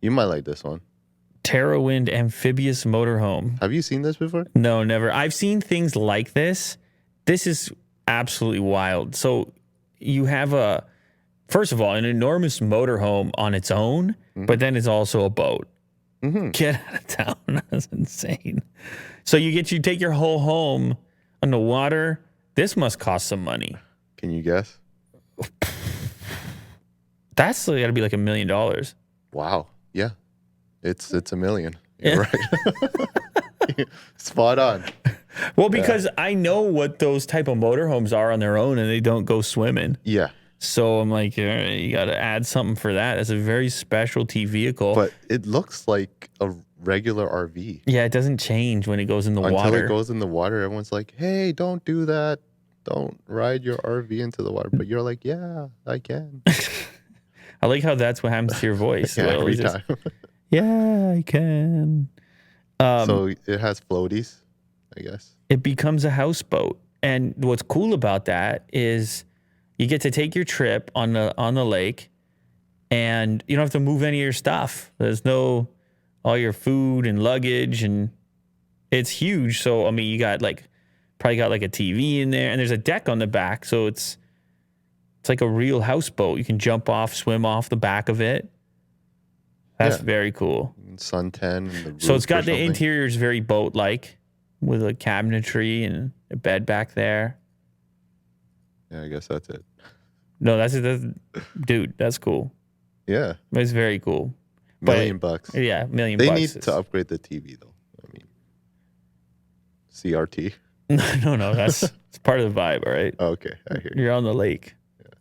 You might like this one. TerraWind amphibious motorhome. Have you seen this before? No, never. I've seen things like this. This is absolutely wild. So you have first of all, an enormous motorhome on its own, but then it's also a boat. Get out of town. That's insane. So you take your whole home on the water. This must cost some money. Can you guess? That's got to be like $1 million. Wow. Yeah. It's $1 million. You're right. Spot on. Well, because I know what those type of motorhomes are on their own and they don't go swimming. Yeah. So I'm like, you got to add something for that. It's a very specialty vehicle. But it looks like a regular RV. Yeah, it doesn't change when it goes in the water. Until it goes in the water, everyone's like, hey, don't do that. Don't ride your RV into the water. But you're like, yeah, I can. I like how that's what happens to your voice. Yeah, every time. Yeah, I can. So it has floaties, I guess. It becomes a houseboat. And what's cool about that is you get to take your trip on the lake and you don't have to move any of your stuff. There's no all your food and luggage, and it's huge. So I mean, you got probably got like a TV in there, and there's a deck on the back, so it's like a real houseboat. You can jump off, swim off the back of it. That's very cool. Suntan. And the roof so it's got or the something. interior is very boat-like with a cabinetry and a bed back there. Yeah, I guess that's it. No, that's dude, that's cool. Yeah. It's very cool. $1 million bucks. Yeah, $1 million They bucks. need to upgrade the TV though. I mean, CRT. No, that's it's part of the vibe, all right? Okay, I hear you. You're on the lake.